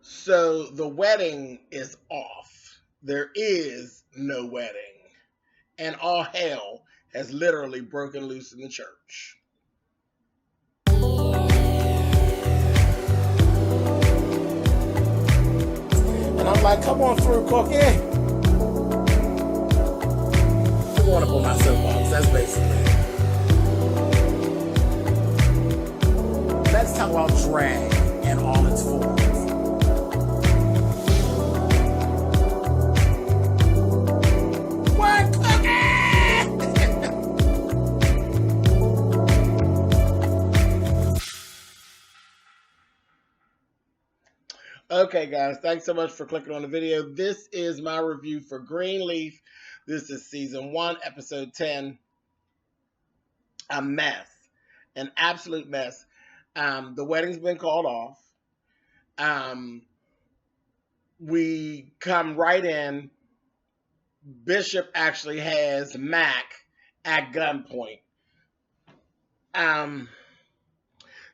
So the wedding is off. There is no wedding. And all hell has literally broken loose in the church. And I'm like, come on through, Cookie. I'm going up on my soapbox. That's basically it. Let's talk about drag in all its forms. What, Okay, guys, thanks so much for clicking on the video. This is my review for Greenleaf. This is season 1, episode 10. A mess, an absolute mess. The wedding's been called off. We come right in. Bishop actually has Mac at gunpoint.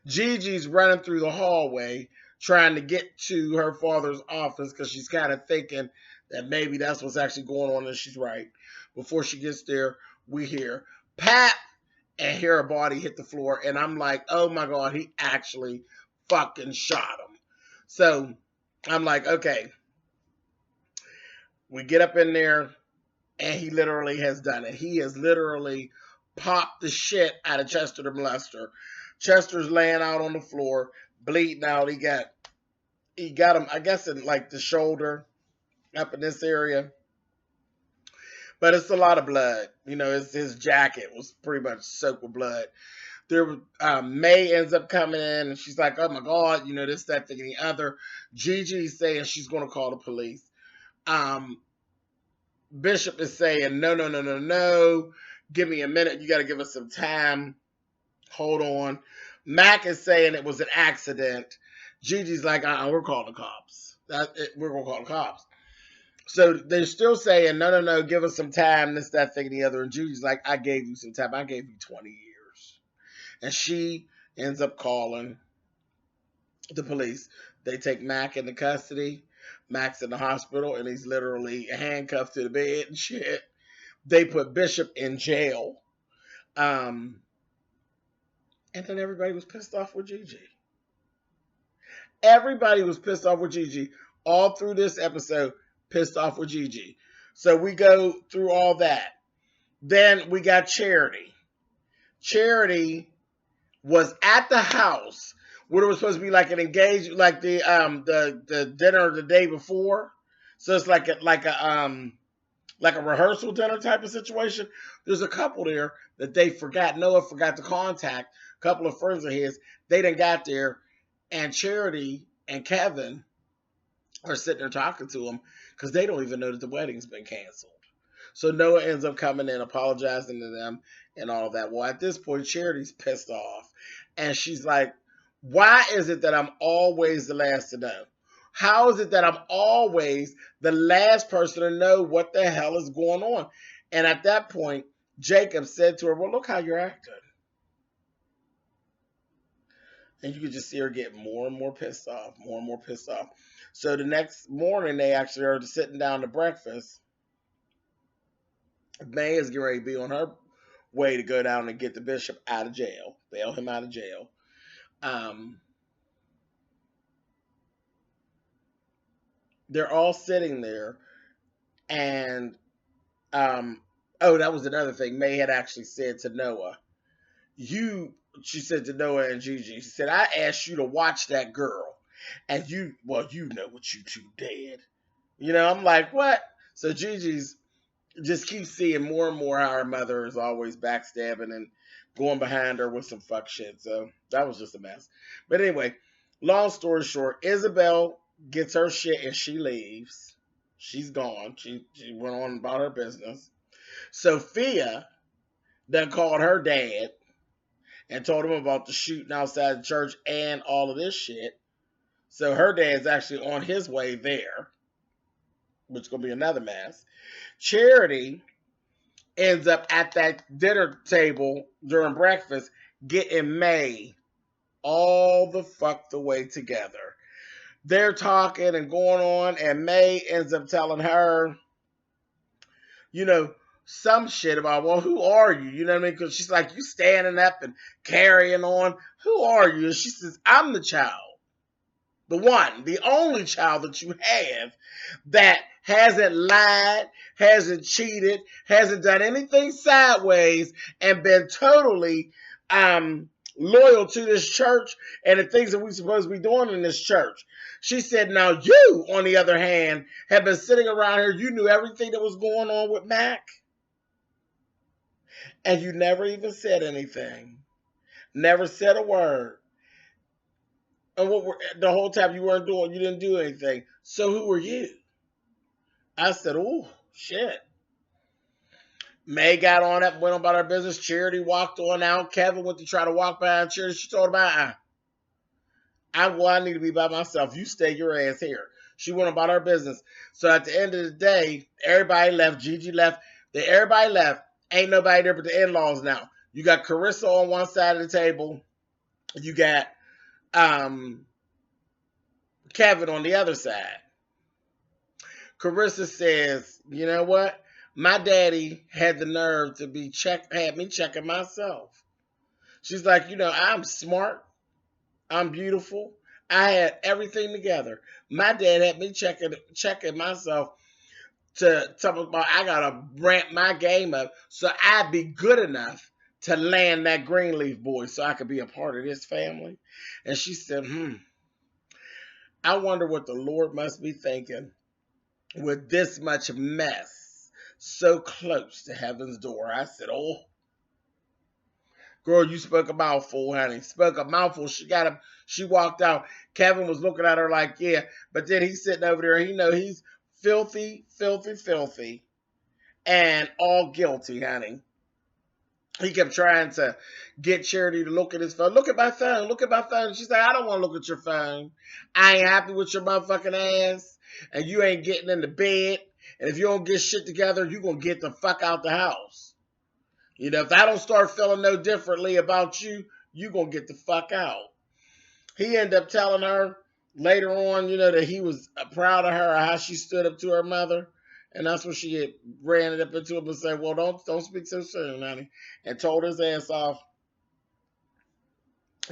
Gigi's running through the hallway trying to get to her father's office because she's kind of thinking that maybe that's what's actually going on, and she's right. Before she gets there, we hear Pat and hear a body hit the floor, and I'm like, oh my God, he actually fucking shot him. So I'm like, okay. We get up in there, and he literally has done it. He has literally popped the shit out of Chester the molester. Chester's laying out on the floor, bleeding out. He got him, I guess, in like the shoulder, up in this area. But it's a lot of blood. You know, his jacket was pretty much soaked with blood. May ends up coming in, and she's like, oh my God, you know, this, that, thing, and the other. Gigi's saying she's going to call the police. Bishop is saying, no. Give me a minute. You got to give us some time. Hold on. Mac is saying it was an accident. Gigi's like, we're calling the cops. We're going to call the cops. So they're still saying, no, give us some time, this, that, thing, and the other. And Gigi's like, I gave you some time. I gave you 20 years. And she ends up calling the police. They take Mac into custody. Mac's in the hospital, and he's literally handcuffed to the bed and shit. They put Bishop in jail. And then everybody was pissed off with Gigi. Everybody was pissed off with Gigi. All through this episode, pissed off with Gigi. So we go through all that. Then we got Charity. Charity was at the house where it was supposed to be like an engagement, like the dinner the day before. So it's like a rehearsal dinner type of situation. There's a couple there that they forgot. Noah forgot to contact. A couple of friends of his. They done got there, and Charity and Kevin are sitting there talking to him because they don't even know that the wedding's been canceled. So Noah ends up coming in, apologizing to them and all of that. Well, at this point, Charity's pissed off. And she's like, why is it that I'm always the last to know? How is it that I'm always the last person to know what the hell is going on? And at that point, Jacob said to her, well, look how you're acting. And you could just see her get more and more pissed off, more and more pissed off. So the next morning, they actually are sitting down to breakfast. May is getting ready to be on her way to go down and get the bishop out of jail, bail him out of jail. They're all sitting there, and that was another thing. May had actually said to Noah, she said to Noah and Gigi, she said, I asked you to watch that girl, and you know what you two did. You know, I'm like, what? So Gigi's just keeps seeing more and more how her mother is always backstabbing and going behind her with some fuck shit. So that was just a mess. But anyway, long story short, Isabel gets her shit and she leaves. She's gone. She went on about her business. Sophia then called her dad and told him about the shooting outside the church and all of this shit. So her dad's actually on his way there, which is going to be another mess. Charity ends up at that dinner table during breakfast getting May all the fuck the way together. They're talking and going on, and May ends up telling her, you know, some shit about, well, who are you? You know what I mean? Because she's like, you standing up and carrying on. Who are you? And she says, I'm the child. The one, the only child that you have that hasn't lied, hasn't cheated, hasn't done anything sideways, and been totally loyal to this church and the things that we're supposed to be doing in this church. She said, now you, on the other hand, have been sitting around here. You knew everything that was going on with Mac, and you never even said anything. Never said a word. And the whole time you didn't do anything. So who were you? I said, oh, shit. May got on up, went on about her business. Charity walked on out. Kevin went to try to walk behind Charity. She told him, I need to be by myself. You stay your ass here. She went about her business. So at the end of the day, everybody left. Gigi left. Everybody left. Ain't nobody there but the in-laws now. You got Carissa on one side of the table. You got Kevin on the other side. Carissa says, you know what? My daddy had the nerve to had me checking myself. She's like, you know, I'm smart. I'm beautiful. I had everything together. My dad had me checking myself to talk about I gotta ramp my game up so I'd be good enough to land that Greenleaf boy so I could be a part of this family. And she said, I wonder what the Lord must be thinking with this much mess so close to heaven's door. I said, oh, girl, you spoke a mouthful, honey. Spoke a mouthful. She walked out. Kevin was looking at her like, yeah. But then he's sitting over there. He know he's filthy, filthy, filthy. And all guilty, honey. He kept trying to get Charity to look at his phone. Look at my phone. Look at my phone. She's like, I don't want to look at your phone. I ain't happy with your motherfucking ass. And you ain't getting in the bed. And if you don't get shit together, you going to get the fuck out the house. You know, if I don't start feeling no differently about you, you going to get the fuck out. He ended up telling her later on, you know, that he was proud of her, how she stood up to her mother. And that's when she had ran it up into him and said, well, don't speak so soon, honey. And told his ass off.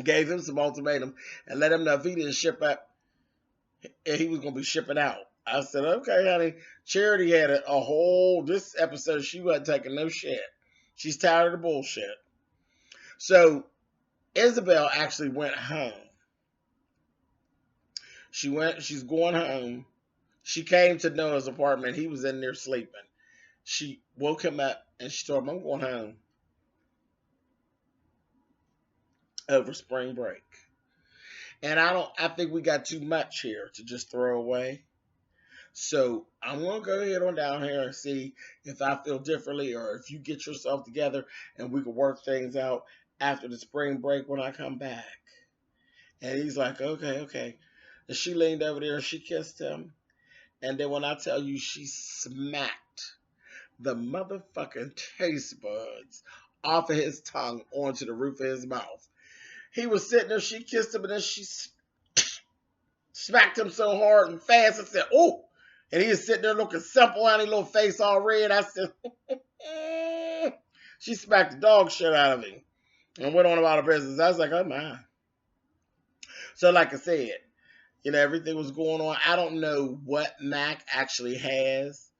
Gave him some ultimatum and let him know if he didn't ship up, he was going to be shipping out. I said, okay, honey. Charity had this episode, she wasn't taking no shit. She's tired of the bullshit. So Isabel actually went home. She's going home. She came to Noah's apartment. He was in there sleeping. She woke him up and she told him, I'm going home over spring break. And I think we got too much here to just throw away. So I'm going to go ahead on down here and see if I feel differently or if you get yourself together and we can work things out after the spring break when I come back. And he's like, okay. And she leaned over there and she kissed him. And then when I tell you she smacked the motherfucking taste buds off of his tongue onto the roof of his mouth. He was sitting there, she kissed him, and then she smacked him so hard and fast. I said, oh. And he was sitting there looking simple, and his little face all red. I said, she smacked the dog shit out of him and went on about her business. I was like, oh my. So like I said, you know, everything was going on. I don't know what Mac actually has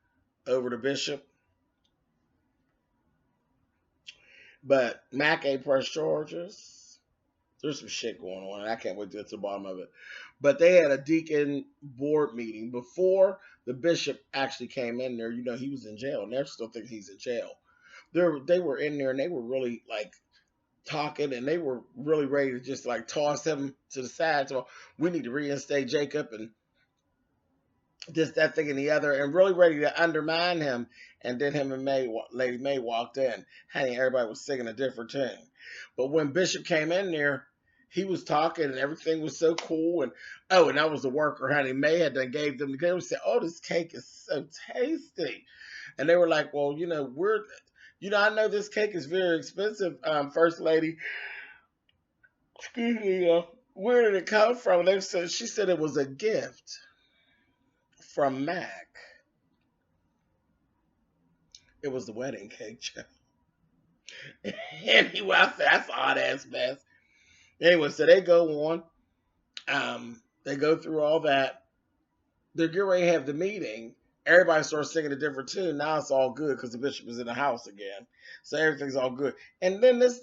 over the bishop. But Mac ain't pressed charges. There's some shit going on, and I can't wait to get to the bottom of it. But they had a deacon board meeting before the bishop actually came in there. You know, he was in jail, and they're still thinking he's in jail. They were in there, and they were really, like, talking, and they were really ready to just, like, toss him to the side. So we need to reinstate Jacob, and this, that, thing, and the other, and really ready to undermine him. And then him and Lady May walked in. Honey, everybody was singing a different tune. But when Bishop came in there, he was talking and everything was so cool. And that was the worker, honey. May had done gave them. They said, "Oh, this cake is so tasty," and they were like, "Well, you know, I know this cake is very expensive, First Lady. Excuse me, Where did it come from? She said it was a gift from Mac. It was the wedding cake, Joe. Anyway, I said that's an odd ass mess. Anyway, so they go on. They go through all that. They're getting ready to have the meeting. Everybody starts singing a different tune. Now it's all good because the bishop is in the house again. So everything's all good. And then this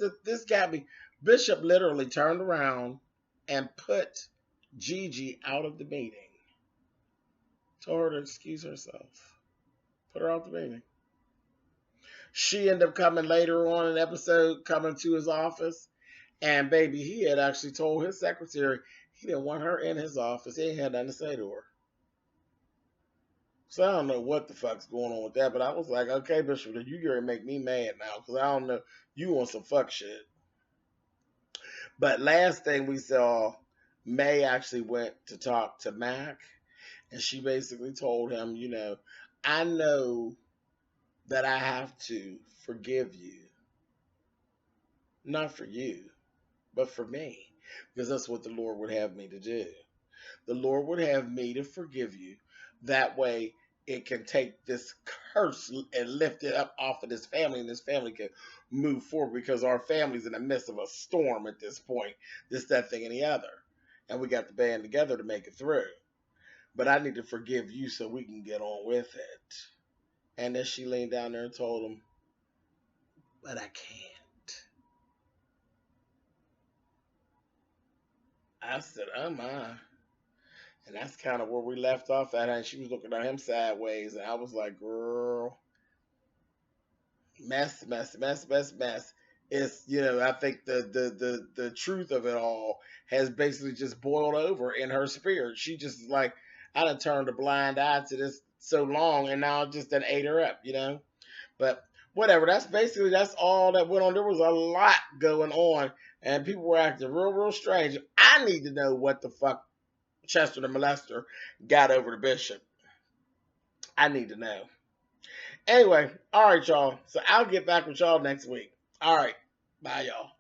got me. Bishop literally turned around and put Gigi out of the meeting. Told her to excuse herself. Put her out the meeting. She ended up coming later on in the episode, coming to his office. And baby, he had actually told his secretary he didn't want her in his office. He ain't had nothing to say to her. So I don't know what the fuck's going on with that, but I was like, okay, Bishop, you gonna make me mad now, because I don't know, you want some fuck shit. But last thing we saw, May actually went to talk to Mac, and she basically told him, I know that I have to forgive you. Not for you, but for me. Because that's what the Lord would have me to do. The Lord would have me to forgive you. That way it can take this curse and lift it up off of this family, and this family can move forward, because our family's in the midst of a storm at this point. This, that, thing, and the other. And we got to band together to make it through. But I need to forgive you so we can get on with it. And then she leaned down there and told him, but I can't. I said, oh my. And that's kind of where we left off at. And she was looking at him sideways. And I was like, girl, mess. It's, I think the truth of it all has basically just boiled over in her spirit. She just is like, I done turned a blind eye to this so long, and now I just done ate her up, But whatever, that's all that went on. There was a lot going on, and people were acting real strange. I need to know what the fuck Chester the molester got over the bishop. I need to know. Anyway, all right, y'all. So I'll get back with y'all next week. All right. Bye, y'all.